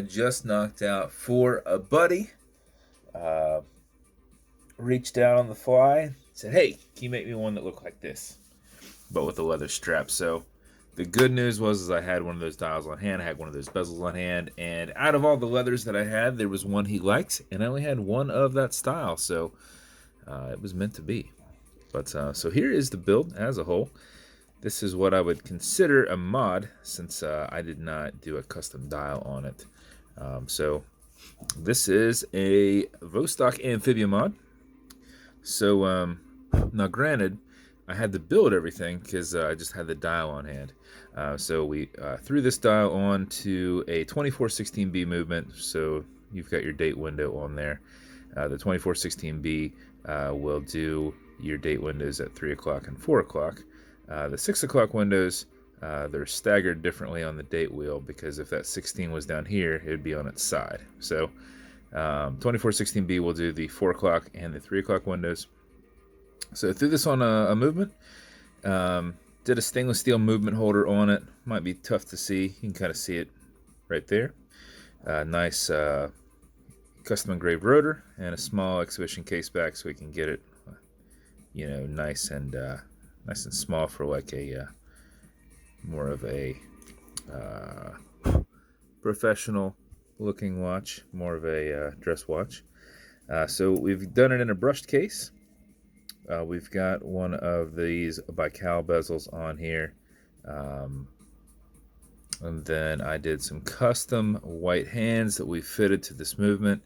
I just knocked out for a buddy. Uh, Reached out on the fly, said, "Hey, can you make me one that looked like this, but with a leather strap?" So the good news was is I had one of those dials on hand. I had one of those bezels on hand, and out of all the leathers that I had, there was one he liked, and I only had one of that style, so it was meant to be. But so here is the build as a whole. This is what I would consider a mod, since I did not do a custom dial on it. So this is a Vostok Amphibia mod. So now granted, I had to build everything because I just had the dial on hand. So we threw this dial on to a 2416B movement. So you've got your date window on there. The 2416B will do your date windows at 3 o'clock and 4 o'clock. The 6 o'clock windows, they're staggered differently on the date wheel, because if that 16 was down here, it would be on its side. So 2416B will do the 4 o'clock and the 3 o'clock windows. So I threw this on a movement. Did a stainless steel movement holder on it. Might be tough to see. You can kind of see it right there. Nice custom engraved rotor and a small exhibition caseback, so we can get it, nice and small for like a more of a professional looking watch, more of a dress watch. So we've done it in a brushed case. We've got one of these Baikal bezels on here. And then I did some custom white hands that we fitted to this movement,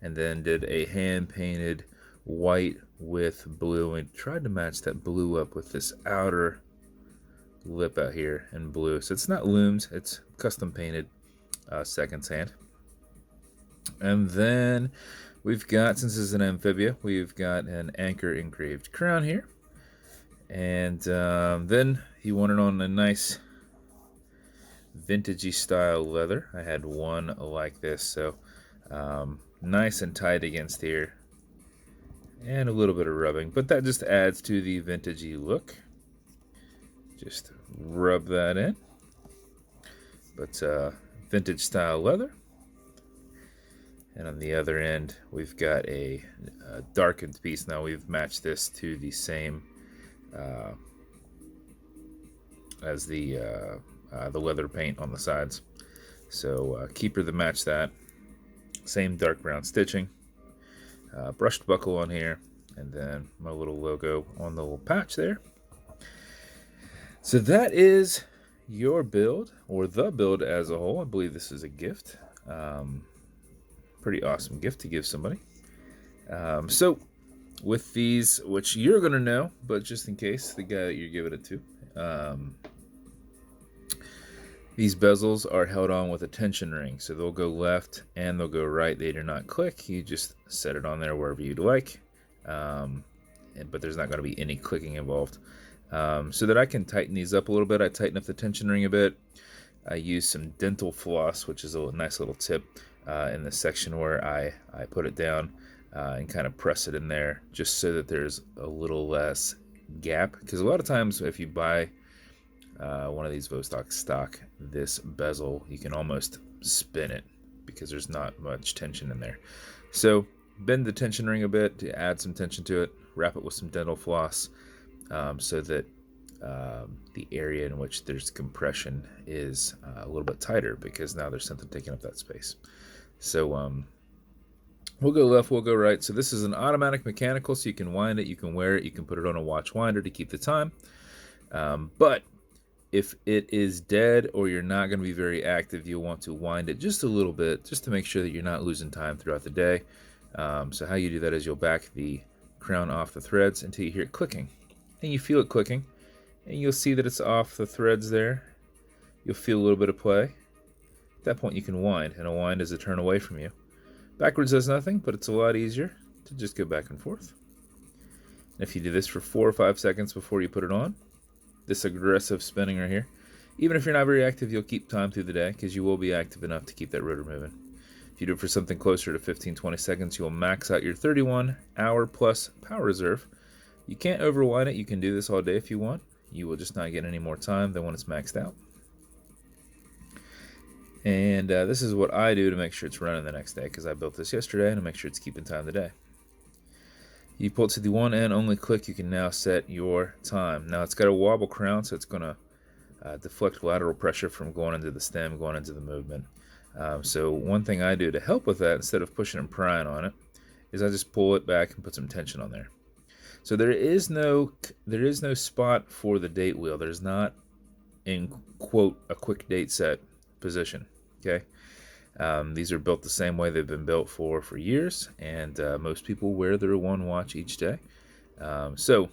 and then did a hand painted white with blue, and tried to match that blue up with this outer lip out here in blue. So it's not looms, it's custom painted seconds hand. And then we've got, since this is an Amphibia, we've got an anchor engraved crown here. And then he wanted on a nice vintagey style leather. I had one like this, so nice and tight against here, and a little bit of rubbing, but that just adds to the vintagey look. Just rub that in. But vintage style leather. And on the other end, we've got a darkened piece. Now we've matched this to the same as the leather paint on the sides. So keeper to match that. Same dark brown stitching. Brushed buckle on here, and then my little logo on the little patch there. So that is your build, or the build as a whole. I believe this is a gift. Pretty awesome gift to give somebody. So with these, which you're going to know, but just in case the guy that you're giving it to, these bezels are held on with a tension ring. So they'll go left and they'll go right. They do not click. You just set it on there wherever you'd like. But there's not going to be any clicking involved. So that I can tighten these up a little bit, I tighten up the tension ring a bit. I use some dental floss, which is a nice little tip in the section where I put it down, and kind of press it in there, just so that there's a little less gap. Because a lot of times if you buy one of these Vostok stock, this bezel, you can almost spin it because there's not much tension in there. So bend the tension ring a bit to add some tension to it, wrap it with some dental floss, so that the area in which there's compression is a little bit tighter, because now there's something taking up that space. So we'll go left, we'll go right. So this is an automatic mechanical, so you can wind it, you can wear it, you can put it on a watch winder to keep the time. But if it is dead, or you're not going to be very active, you'll want to wind it just a little bit, just to make sure that you're not losing time throughout the day. So how you do that is you'll back the crown off the threads until you hear it clicking. And you feel it clicking, and you'll see that it's off the threads there. You'll feel a little bit of play. At that point you can wind, and a wind is a turn away from you. Backwards does nothing, but it's a lot easier to just go back and forth. And if you do this for 4 or 5 seconds before you put it on, this aggressive spinning right here, even if you're not very active, you'll keep time through the day, because you will be active enough to keep that rotor moving. If you do it for something closer to 15-20 seconds, you'll max out your 31-hour plus power reserve. You can't overwind it. You can do this all day if you want. You will just not get any more time than when it's maxed out. And this is what I do to make sure it's running the next day, because I built this yesterday, and to make sure it's keeping time today. You pull it to the one end, only click, you can now set your time. Now it's got a wobble crown, so it's going to deflect lateral pressure from going into the stem, going into the movement. So one thing I do to help with that, instead of pushing and prying on it, is I just pull it back and put some tension on there. So there is no spot for the date wheel. There's not, in quote, a quick date set position. Okay, these are built the same way they've been built for years, and most people wear their one watch each day. So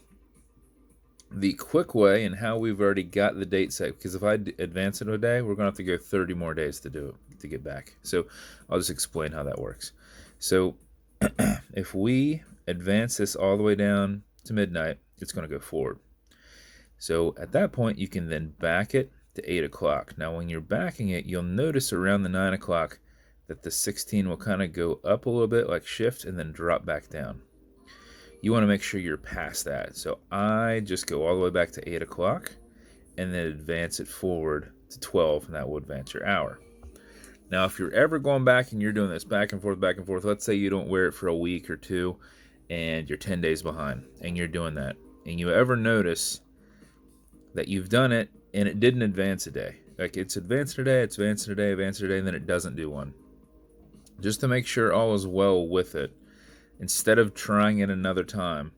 the quick way, and how we've already got the date set, because if I advance it a day, we're going to have to go 30 more days to do it, to get back. So I'll just explain how that works. So if we advance this all the way down to midnight, it's going to go forward. So at that point, you can then back it to 8 o'clock. Now, when you're backing it, you'll notice around the 9 o'clock that the 16 will kind of go up a little bit, like shift, and then drop back down. You want to make sure you're past that. So I just go all the way back to 8 o'clock and then advance it forward to 12, and that will advance your hour. Now, if you're ever going back and you're doing this back and forth, let's say you don't wear it for a week or two and you're 10 days behind and you're doing that, and you ever notice that you've done it and it didn't advance a day, like it's advanced a day, advanced a day, and then it doesn't do one, just to make sure all is well with it, instead of trying it another time,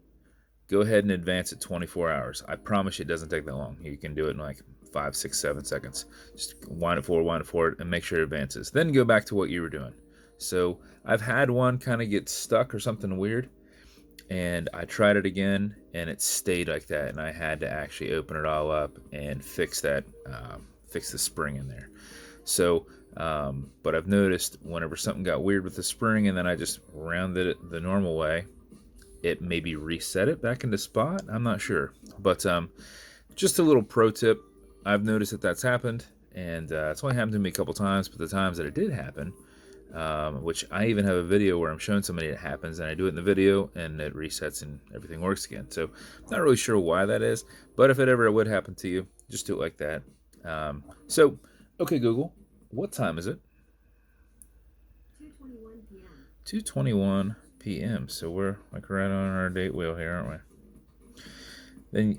go ahead and advance it 24 hours. I promise you it doesn't take that long. You can do it in like 5, 6, 7 seconds. Just wind it forward, and make sure it advances. Then go back to what you were doing. So I've had one kind of get stuck or something weird, and I tried it again, and it stayed like that, and I had to actually open it all up and fix that, fix the spring in there. So, but I've noticed whenever something got weird with the spring, and then I just rounded it the normal way, it maybe reset it back into spot. I'm not sure, but just a little pro tip. I've noticed that that's happened, and it's only happened to me a couple times, but the times that it did happen, which I even have a video where I'm showing somebody it happens, and I do it in the video, and it resets and everything works again. So not really sure why that is, but if it ever would happen to you, just do it like that. So, okay, Google, what time is it? 2:21 p.m. 2:21 p.m. So we're like right on our date wheel here, aren't we? Then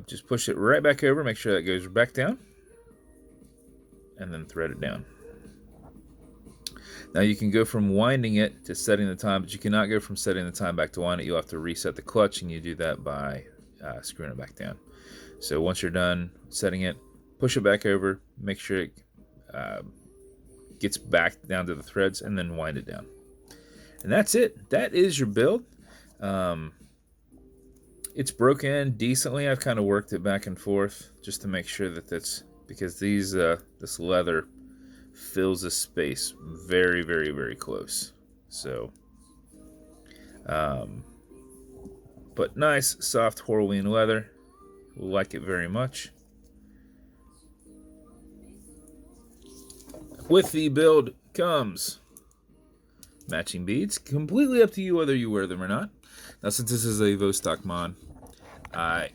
just push it right back over, make sure that goes back down, and then thread it down. Now you can go from winding it to setting the time, but you cannot go from setting the time back to wind it. You'll have to reset the clutch, and you do that by screwing it back down. So once you're done setting it, push it back over, make sure it gets back down to the threads, and then wind it down. And that's it. That is your build. It's broken decently. I've kind of worked it back and forth just to make sure that that's, because these this leather fills the space very, very, very close. So, but nice, soft Horween leather. Like it very much. With the build comes matching beads. Completely up to you whether you wear them or not. Now, since this is a Vostok mod, I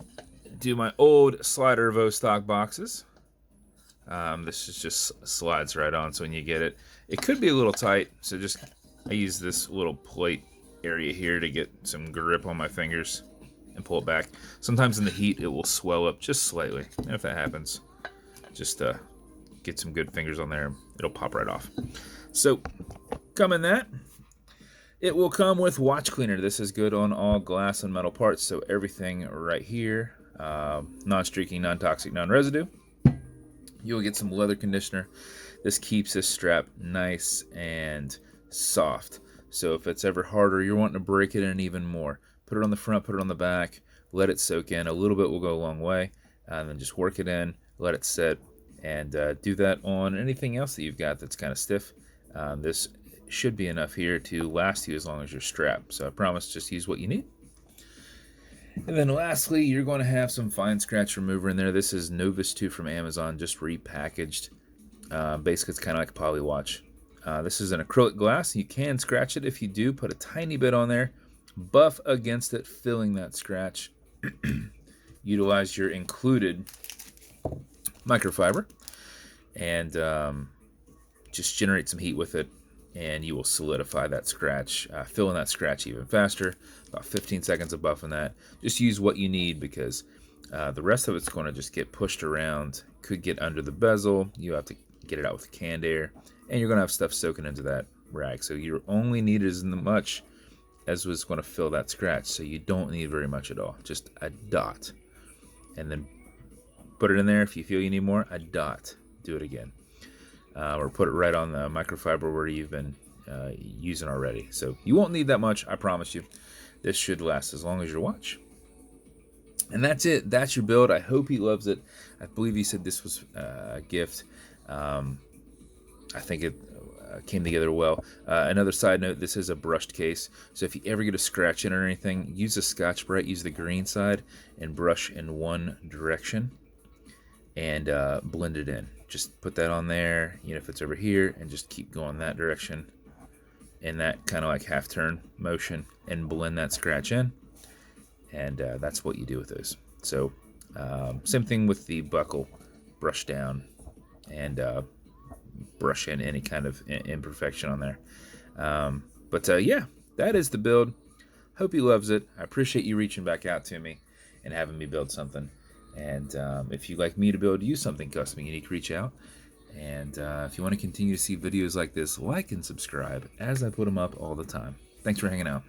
do my old slider Vostok boxes. This is just slides right on, so when you get it, it could be a little tight, so just I use this little plate area here to get some grip on my fingers and pull it back. Sometimes in the heat it will swell up just slightly, and if that happens, just get some good fingers on there, it'll pop right off. So come in that. It will come with watch cleaner. This is good on all glass and metal parts, so everything right here, non-streaking, non-toxic, non-residue. You'll get some leather conditioner. This keeps this strap nice and soft. So if it's ever harder, you're wanting to break it in even more, put it on the front, put it on the back, let it soak in. A little bit will go a long way, and then just work it in, let it set, and do that on anything else that you've got that's kind of stiff. This should be enough here to last you as long as you're strapped. So I promise, just use what you need. And then lastly, you're going to have some fine scratch remover in there. This is Novus 2 from Amazon, just repackaged. Basically, it's kind of like a poly watch. This is an acrylic glass. You can scratch it. If you do, put a tiny bit on there. Buff against it, filling that scratch. Utilize your included microfiber. And just generate some heat with it, and you will solidify that scratch, fill in that scratch even faster. About 15 seconds of buffing that. Just use what you need, because the rest of it's going to just get pushed around, could get under the bezel. You have to get it out with canned air, and you're going to have stuff soaking into that rag. So you only need as much as was going to fill that scratch. So you don't need very much at all, just a dot. And then put it in there. If you feel you need more, a dot. Do it again. Or put it right on the microfiber where you've been using already. So you won't need that much, I promise you. This should last as long as your watch. And that's it. That's your build. I hope he loves it. I believe he said this was a gift. I think it came together well. Another side note, this is a brushed case. So if you ever get a scratch in or anything, use a Scotch-Brite, use the green side, and brush in one direction. And blend it in. Just put that on there, if it's over here, and just keep going that direction in that kind of like half turn motion, and blend that scratch in. And that's what you do with those. So same thing with the buckle. Brush down and brush in any kind of imperfection on there. But yeah, that is the build. Hope he loves it. I appreciate you reaching back out to me and having me build something. And if you'd like me to build you something custom and unique, reach out. And if you want to continue to see videos like this, like and subscribe, as I put them up all the time. Thanks for hanging out.